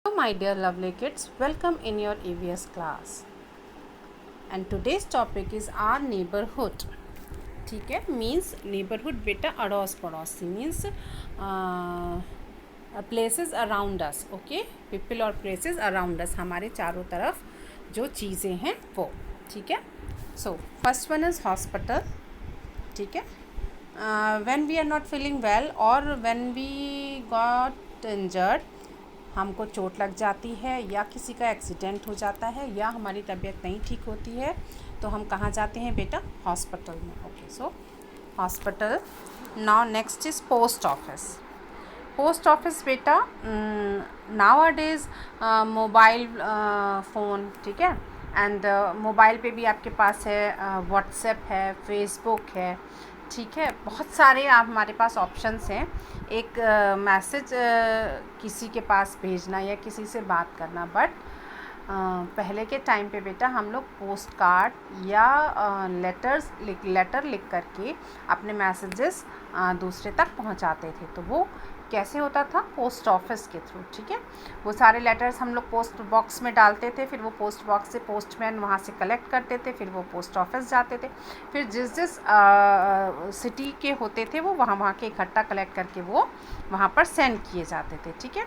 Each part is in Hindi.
Hello my dear lovely kids, welcome in your EVS class and today's topic is our neighborhood. ठीक है, मीन्स neighborhood बेटा अड़ोस पड़ोसी means places around us. Okay, people और places around us, हमारे चारों तरफ जो चीज़ें हैं वो. ठीक है, so first one is hospital. ठीक है, when we are not feeling well or when we got injured, हमको चोट लग जाती है या किसी का एक्सीडेंट हो जाता है या हमारी तबीयत नहीं ठीक होती है तो हम कहाँ जाते हैं बेटा? हॉस्पिटल में. Okay, so hospital. Now next is post office. Post office बेटा nowadays mobile phone. ठीक है, एंड मोबाइल पे भी आपके पास है, व्हाट्सएप है, फेसबुक है. ठीक है, बहुत सारे आप हमारे पास ऑप्शंस हैं. एक मैसेज किसी के पास भेजना या किसी से बात करना, बट पहले के टाइम पे बेटा हम लोग पोस्ट कार्ड या लेटर लिख करके अपने मैसेजेस दूसरे तक पहुंचाते थे. तो वो कैसे होता था? पोस्ट ऑफिस के थ्रू. ठीक है, वो सारे लेटर्स हम लोग पोस्ट बॉक्स में डालते थे, फिर वो पोस्ट बॉक्स से पोस्टमैन वहाँ से कलेक्ट करते थे, फिर वो पोस्ट ऑफिस जाते थे, फिर जिस सिटी के होते थे वो वहाँ के इकट्ठा कलेक्ट करके वो वहाँ पर सेंड किए जाते थे. ठीक है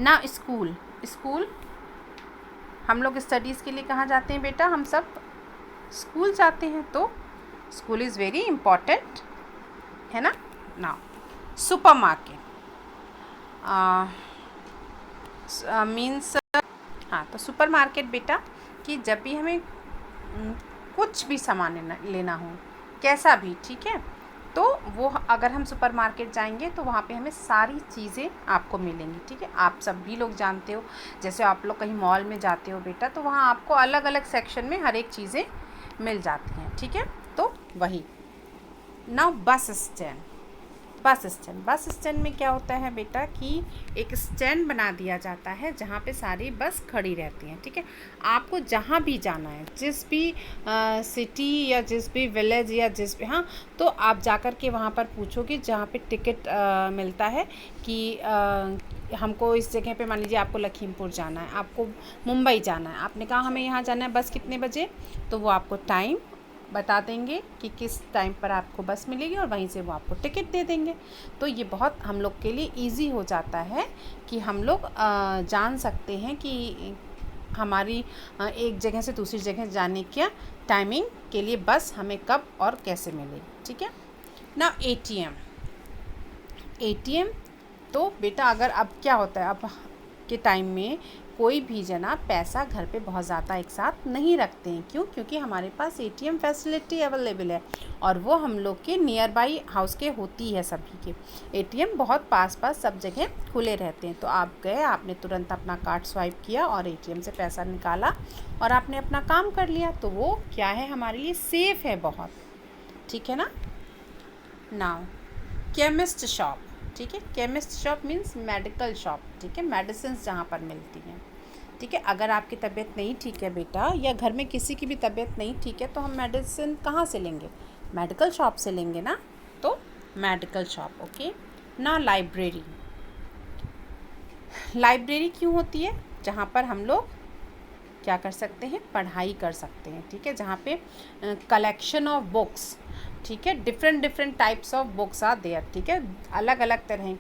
ना. स्कूल हम लोग स्टडीज़ के लिए कहाँ जाते हैं बेटा? हम सब स्कूल जाते हैं. तो स्कूल इज़ वेरी इम्पॉर्टेंट, है ना. ना सुपर मार्केट मीन्स हाँ, तो सुपर मार्केट बेटा कि जब भी हमें कुछ भी सामान लेना हो, कैसा भी, ठीक है, तो वो अगर हम सुपर मार्केट जाएंगे तो वहाँ पे हमें सारी चीज़ें आपको मिलेंगी. ठीक है, आप सब भी लोग जानते हो, जैसे आप लोग कहीं मॉल में जाते हो बेटा तो वहाँ आपको अलग अलग सेक्शन में हर एक चीज़ें मिल जाती हैं. ठीक है, तो वही. नाउ बस स्टैंड में क्या होता है बेटा कि एक स्टैंड बना दिया जाता है जहाँ पे सारी बस खड़ी रहती हैं. ठीक है, आपको जहाँ भी जाना है, जिस भी सिटी या जिस भी विलेज या जिस भी, हाँ, तो आप जाकर के वहाँ पर पूछोगे जहाँ पे टिकट मिलता है कि हमको इस जगह पे, मान लीजिए आपको लखीमपुर जाना है, आपको मुंबई जाना है, आपने कहा हमें यहाँ जाना है, बस कितने बजे, तो वो आपको टाइम बता देंगे कि किस टाइम पर आपको बस मिलेगी और वहीं से वो आपको टिकट दे देंगे. तो ये बहुत हम लोग के लिए इजी हो जाता है कि हम लोग जान सकते हैं कि हमारी एक जगह से दूसरी जगह जाने के टाइमिंग के लिए बस हमें कब और कैसे मिलेगी. ठीक है ना. एटीएम तो बेटा अगर अब क्या होता है, अब के टाइम में कोई भी जना पैसा घर पे बहुत ज़्यादा एक साथ नहीं रखते हैं. क्यों? क्योंकि हमारे पास एटीएम फैसिलिटी अवेलेबल है और वो हम लोग के नियर बाई हाउस के होती है. सभी के एटीएम बहुत पास सब जगह खुले रहते हैं. तो आप गए, आपने तुरंत अपना कार्ड स्वाइप किया और एटीएम से पैसा निकाला और आपने अपना काम कर लिया. तो वो क्या है, हमारे लिए सेफ़ है बहुत. ठीक है ना. Now chemist shop. ठीक है, chemist shop means medical shop. ठीक है, मेडिसिन जहाँ पर मिलती हैं. ठीक है, अगर आपकी तबीयत नहीं ठीक है बेटा या घर में किसी की भी तबीयत नहीं ठीक है तो हम मेडिसिन कहाँ से लेंगे? मेडिकल शॉप से लेंगे ना. तो मेडिकल शॉप. ओके ना. लाइब्रेरी क्यों होती है? जहाँ पर हम लोग क्या कर सकते हैं? पढ़ाई कर सकते हैं. ठीक है, जहाँ पे कलेक्शन ऑफ बुक्स, ठीक है, different types of books are there. ठीक है, अलग अलग तरह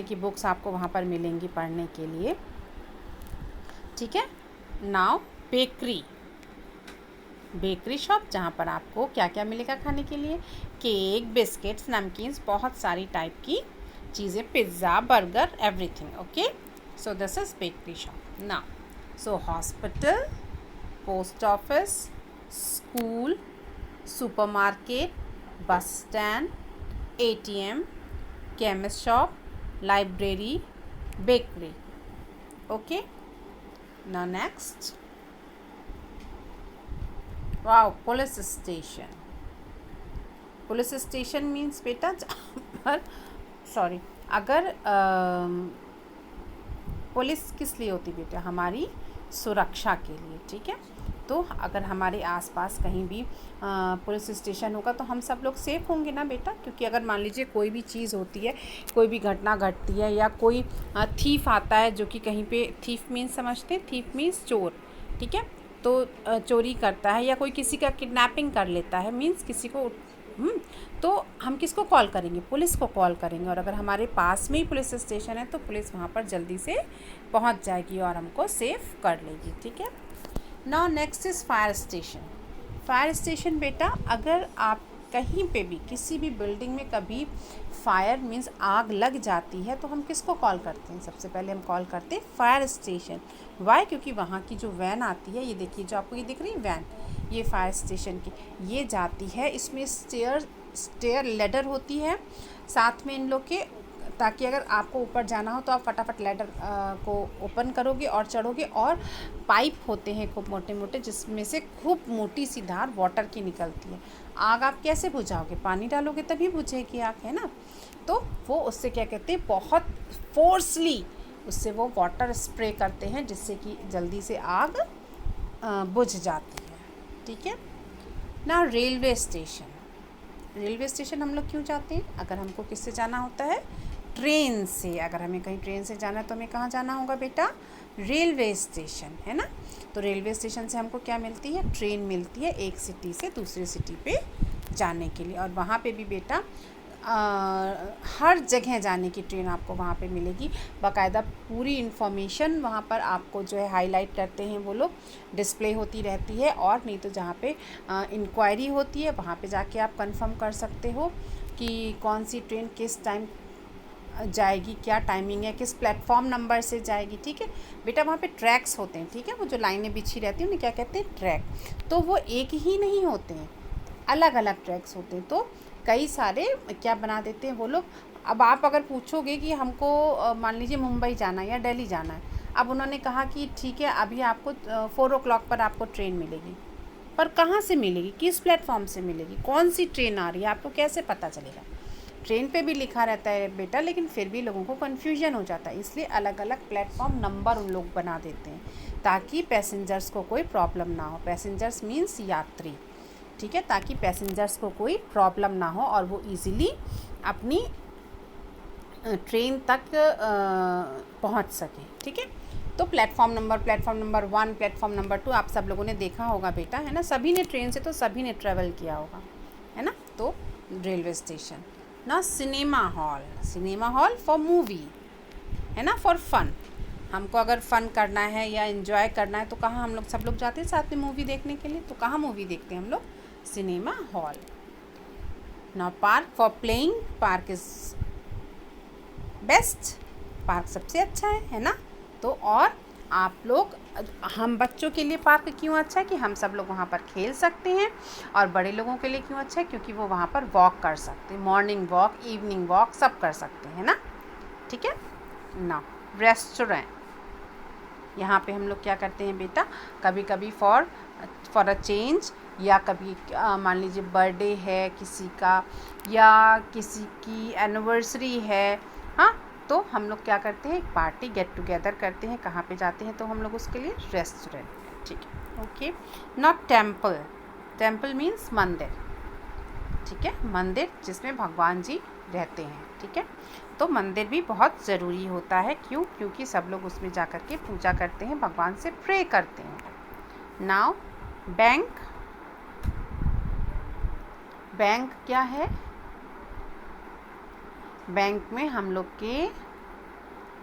की बुक्स आपको वहाँ पर मिलेंगी पढ़ने के लिए. ठीक है. नाउ बेकरी शॉप, जहाँ पर आपको क्या क्या मिलेगा खाने के लिए? केक, बिस्किट्स, नमकीन्स, बहुत सारी टाइप की चीज़ें, pizza, burger, everything. Okay, so this is bakery shop. Now so hospital, post office, school, supermarket, bus stand, ATM, chemist shop, library, bakery. Okay, now next, wow, police station means बेटा पर सॉरी, अगर पुलिस किस लिए होती बेटा? हमारी सुरक्षा के लिए. ठीक है, तो अगर हमारे आसपास कहीं भी पुलिस स्टेशन होगा तो हम सब लोग सेफ़ होंगे ना बेटा, क्योंकि अगर मान लीजिए कोई भी चीज़ होती है, कोई भी घटना घटती है, या कोई थीफ आता है जो कि कहीं पे, थीफ मीन्स समझते हैं, थीफ मीन्स चोर, ठीक है, तो चोरी करता है, या कोई किसी का किडनैपिंग कर लेता है, मीन्स किसी को तो हम किसको कॉल करेंगे? पुलिस को कॉल करेंगे। और अगर हमारे पास में ही पुलिस स्टेशन है तो पुलिस वहाँ पर जल्दी से पहुँच जाएगी और हमको सेफ कर लेगी, ठीक है। Now next is fire station. Fire station बेटा, अगर आप कहीं पे भी किसी भी बिल्डिंग में कभी फायर मीन्स आग लग जाती है तो हम किसको कॉल करते हैं? सबसे पहले हम कॉल करते हैं फायर स्टेशन। वाई? क्योंकि वहाँ की जो वैन आती है, ये देखिए जो आपको ये दिख रही है वैन, ये फायर स्टेशन की ये जाती है। इसमें स्टेयर लेडर होती है साथ में इन लोग के, ताकि अगर आपको ऊपर जाना हो तो आप फटाफट लेडर को ओपन करोगे और चढ़ोगे। और पाइप होते हैं खूब मोटे मोटे, जिसमें से खूब मोटी सी धार वाटर की निकलती है। आग आप कैसे बुझाओगे? पानी डालोगे तभी बुझेगी आग, है ना। तो वो उससे क्या कहते हैं, बहुत फोर्सली उससे वो वाटर स्प्रे करते हैं, जिससे कि जल्दी से आग बुझ जाती है, ठीक है ना। रेलवे स्टेशन, रेलवे स्टेशन हम लोग क्यों जाते हैं? अगर हमको किससे जाना होता है? ट्रेन से। अगर हमें कहीं ट्रेन से जाना है तो हमें कहाँ जाना होगा बेटा? रेलवे स्टेशन, है ना। तो रेलवे स्टेशन से हमको क्या मिलती है? ट्रेन मिलती है एक सिटी से दूसरी सिटी पे जाने के लिए। और वहाँ पे भी बेटा हर जगह जाने की ट्रेन आपको वहाँ पे मिलेगी। बाकायदा पूरी इन्फॉर्मेशन वहाँ पर आपको जो है हाईलाइट करते हैं वो लोग, डिस्प्ले होती रहती है। और नहीं तो जहाँ पे इंक्वायरी होती है वहाँ पे जाके आप कंफर्म कर सकते हो कि कौन सी ट्रेन किस टाइम जाएगी, क्या टाइमिंग है, किस प्लेटफॉर्म नंबर से जाएगी, ठीक है बेटा। वहाँ पे ट्रैक्स होते हैं, ठीक है, वो जो लाइनें बिछी रहती हैं उन्हें क्या कहते हैं? ट्रैक। तो वो एक ही नहीं होते हैं, अलग अलग ट्रैक्स होते हैं। तो कई सारे क्या बना देते हैं वो लोग। अब आप अगर पूछोगे कि हमको मान लीजिए मुंबई जाना है या दिल्ली जाना है, अब उन्होंने कहा कि ठीक है अभी आपको 4 o'clock पर आपको ट्रेन मिलेगी, पर कहाँ से मिलेगी, किस प्लेटफॉर्म से मिलेगी, कौन सी ट्रेन आ रही है, आपको कैसे पता चलेगा? ट्रेन पे भी लिखा रहता है बेटा, लेकिन फिर भी लोगों को कन्फ्यूजन हो जाता है, इसलिए अलग अलग प्लेटफॉर्म नंबर उन लोग बना देते हैं ताकि पैसेंजर्स को कोई प्रॉब्लम ना हो। पैसेंजर्स मीन्स यात्री, ठीक है, ताकि पैसेंजर्स को कोई प्रॉब्लम ना हो और वो इजीली अपनी ट्रेन तक पहुंच सके, ठीक है। तो प्लेटफॉर्म नंबर 1, प्लेटफॉर्म नंबर 2 आप सब लोगों ने देखा होगा बेटा, है ना। सभी ने ट्रेन से तो सभी ने ट्रेवल किया होगा, है ना। तो रेलवे स्टेशन ना। Cinema hall, cinema hall for movie, है ना, फॉर फन। हमको अगर फ़न करना है या इन्जॉय करना है तो कहाँ हम लोग सब लोग जाते हैं साथ में मूवी देखने के लिए? तो कहाँ मूवी देखते हैं हम लोग? Cinema hall. Now park for playing, park is best, park सबसे अच्छा है ना। तो और आप लोग, हम बच्चों के लिए पार्क क्यों अच्छा है? कि हम सब लोग वहाँ पर खेल सकते हैं। और बड़े लोगों के लिए क्यों अच्छा है? क्योंकि वो वहाँ पर वॉक कर सकते हैं, मॉर्निंग वॉक, इवनिंग वॉक सब कर सकते हैं ना, ठीक है ना। रेस्टोरेंट, यहाँ पे हम लोग क्या करते हैं बेटा, कभी कभी फॉर अ चेंज, या कभी मान लीजिए बर्थडे है किसी का या किसी की एनिवर्सरी है, हाँ, तो हम लोग क्या करते हैं? एक पार्टी गेट टुगेदर करते हैं। कहाँ पे जाते हैं? तो हम लोग उसके लिए रेस्टोरेंट, ठीक है, okay. Not temple, temple means मंदिर, ठीक है, मंदिर जिसमें भगवान जी रहते हैं, ठीक है। तो मंदिर भी बहुत ज़रूरी होता है, क्यों? क्योंकि सब लोग उसमें जा कर के पूजा करते हैं, भगवान से प्रे करते हैं। नाउ बैंक, बैंक क्या है? बैंक में हम लोग के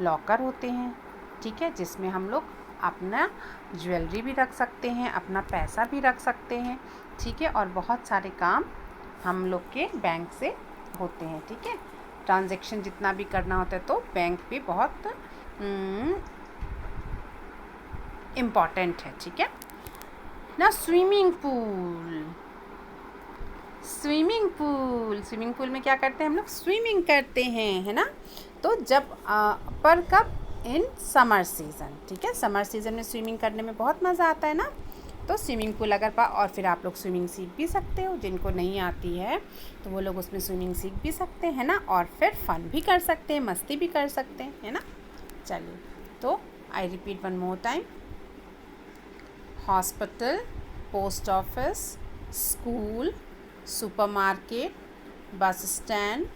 लॉकर होते हैं, ठीक है, जिसमें हम लोग अपना ज्वेलरी भी रख सकते हैं, अपना पैसा भी रख सकते हैं, ठीक है। और बहुत सारे काम हम लोग के बैंक से होते हैं, ठीक है। ट्रांजैक्शन जितना भी करना होता है तो बैंक भी बहुत इम्पॉर्टेंट है, ठीक है ना। Swimming pool, swimming pool, swimming pool में क्या करते हैं हम लोग? स्विमिंग करते हैं, है ना। तो जब पर कब? इन समर सीज़न, ठीक है। समर सीज़न में स्विमिंग करने में बहुत मज़ा आता है ना। तो स्विमिंग पूल अगर और फिर आप लोग स्विमिंग सीख भी सकते हो, जिनको नहीं आती है तो वो लोग उसमें स्विमिंग सीख भी सकते हैं ना। और फिर फ़न भी कर सकते हैं, मस्ती भी कर सकते हैं, है ना। चलिए, तो आई repeat one more time, hospital, post office, school, supermarket, bus stand,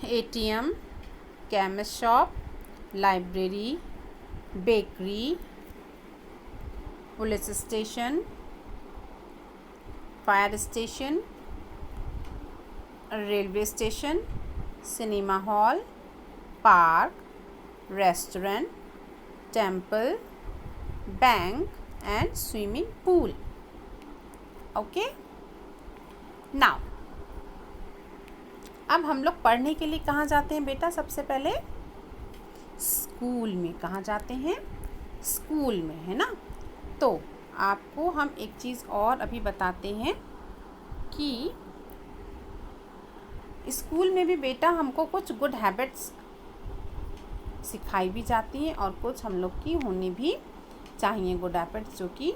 ATM, chemist shop, library, bakery, police station, fire station, railway station, cinema hall, park, restaurant, temple, bank and swimming pool. Okay, now अब हम लोग पढ़ने के लिए कहाँ जाते हैं बेटा? सबसे पहले स्कूल में. कहाँ जाते हैं? स्कूल में, है ना. तो आपको हम एक चीज़ और अभी बताते हैं कि स्कूल में भी बेटा हमको कुछ गुड हैबिट्स सिखाई भी जाती हैं और कुछ हम लोग की होनी भी चाहिए गुड हैबिट्स, जो कि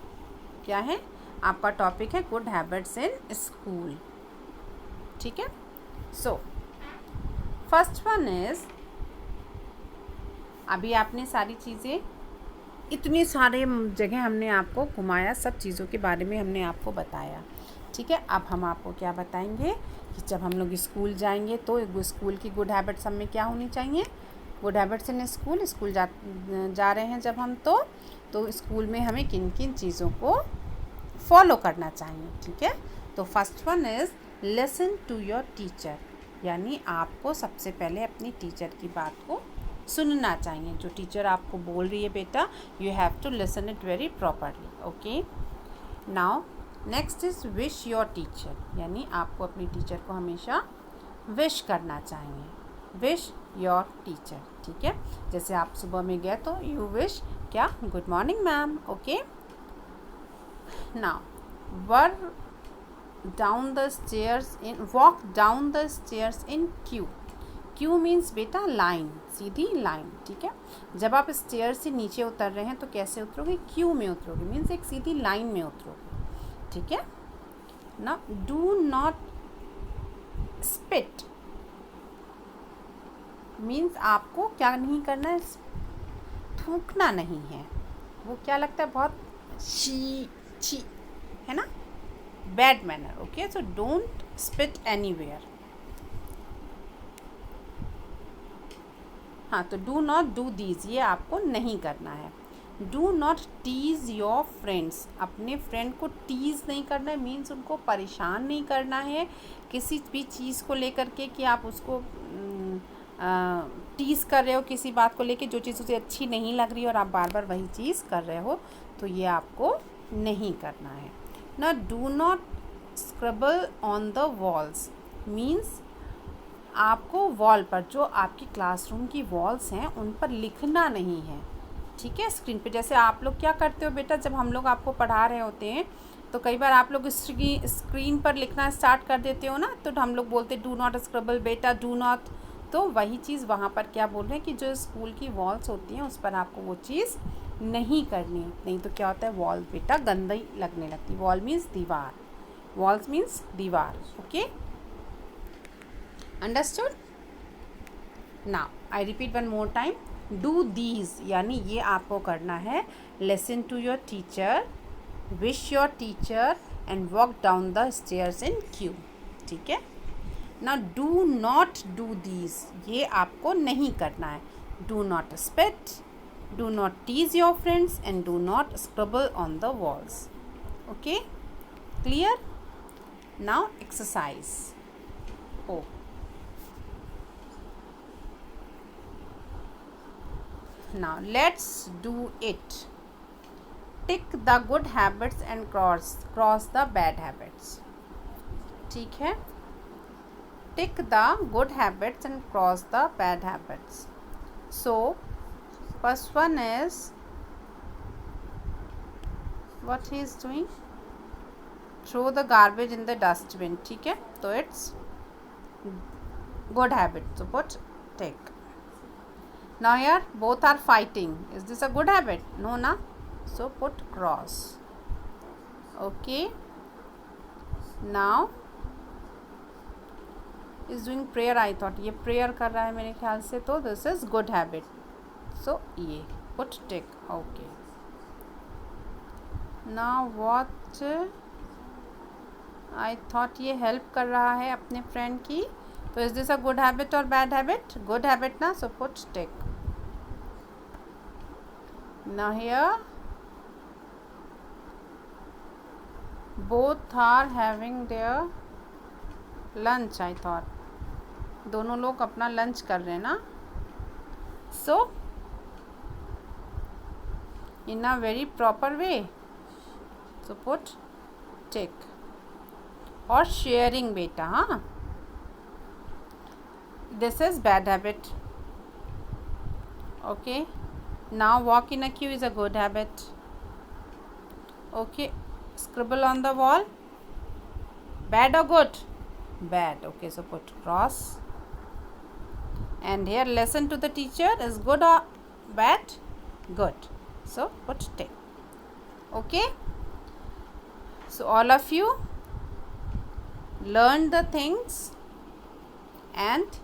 क्या है? आपका टॉपिक है गुड हैबिट्स इन स्कूल. ठीक है. सो फर्स्ट वन इज़, अभी आपने सारी चीज़ें, इतनी सारे जगह हमने आपको घुमाया, सब चीज़ों के बारे में हमने आपको बताया. ठीक है. अब हम आपको क्या बताएंगे कि जब हम लोग स्कूल जाएंगे तो स्कूल की गुड हैबिट्स हमें क्या होनी चाहिए? Good habits in school. School जा रहे हैं जब हम तो स्कूल में हमें किन किन चीज़ों को फॉलो करना चाहिए. ठीक है. तो first one is listen to your teacher, यानी आपको सबसे पहले अपनी टीचर की बात को सुनना चाहिए. जो टीचर आपको बोल रही है बेटा, you have to listen it very properly. Okay. Now next is wish your teacher, यानी आपको अपनी टीचर को हमेशा विश करना चाहिए. Wish your teacher. ठीक है. जैसे आप सुबह में गए तो यू विश क्या? Good morning ma'am. Okay. Now walk down the stairs in queue. Queue means बेटा लाइन, सीधी लाइन. ठीक है. जब आप स्टेयर से नीचे उतर रहे हैं तो कैसे उतरोगे? क्यू में उतरोगे. मीन्स एक सीधी लाइन में उतरोगे. ठीक है ना. डू नॉट स्पिट मीन्स आपको क्या नहीं करना है? थूकना नहीं है. वो क्या लगता है? बहुत छी, है ना. Bad manner. Okay. So don't spit anywhere. हाँ, तो डू नॉट डू दीज, ये आपको नहीं करना है. Do not tease your friends. अपने फ्रेंड को टीज़ नहीं करना है. मीन्स उनको परेशान नहीं करना है किसी भी चीज़ को लेकर के, कि आप उसको टीज़ कर रहे हो किसी बात को लेके, जो चीज़ उसे अच्छी नहीं लग रही है और आप बार बार वही चीज़ कर रहे हो, तो ये आपको नहीं करना है ना. Do not scrabble on the walls. Means आपको वॉल पर, जो आपकी क्लासरूम की वॉल्स हैं, उन पर लिखना नहीं है. ठीक है. स्क्रीन पे जैसे आप लोग क्या करते हो बेटा, जब हम लोग आपको पढ़ा रहे होते हैं तो कई बार आप लोग स्क्रीन पर लिखना स्टार्ट कर देते हो ना, तो हम लोग बोलते डू नॉट स्क्रबल बेटा, डू नॉट. तो वही चीज़ वहाँ पर क्या बोल रहे हैं कि जो स्कूल की वॉल्स होती हैं उस पर आपको वो चीज़ नहीं करनी है. नहीं तो क्या होता है? वॉल बेटा गंदी लगने लगती. वॉल मीन्स दीवार. वॉल्स मीन्स दीवार. Okay. Understood. Now I repeat one more time. Do these, यानी ये आपको करना है. Listen to your teacher, wish your teacher and walk down the stairs in queue. ठीक है. ना डू नॉट डू दीज, ये आपको नहीं करना है. Do not spit, do not tease your friends and do not scrabble on the walls. Okay. Clear. Now exercise. Oh, now let's do it. Tick the good habits and cross the bad habits. ठीक है. Tick the good habits and cross the bad habits. So first one is what he is doing, throw the garbage in the dustbin. ठीक है. तो it's good habit, so put tick. Now here both are fighting. Is this a good habit? No na. So put cross. Okay. Now is doing prayer. I thought ये prayer कर रहा है मेरे ख्याल से, तो this is good habit. So ये put tick. Okay. Now watch, I thought ये हेल्प कर रहा है अपने फ्रेंड की, तो is this a good habit और बैड हैबिट? गुड हैबिट ना, so put tick. Now here both are having their lunch, I thought. दोनों लोग अपना लंच कर रहे हैं ना. So in a very proper way, so put tick. और sharing बेटा, हाँ, this is bad habit. Okay, now walk in a queue is a good habit. Okay, scribble on the wall, bad or good? Bad. Okay, so put cross. And here listen to the teacher is good or bad? Good. So put tick. Okay, so all of you learn the things and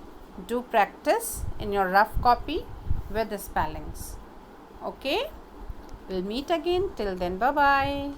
do practice in your rough copy with the spellings. Okay, we'll meet again. Till then, bye bye.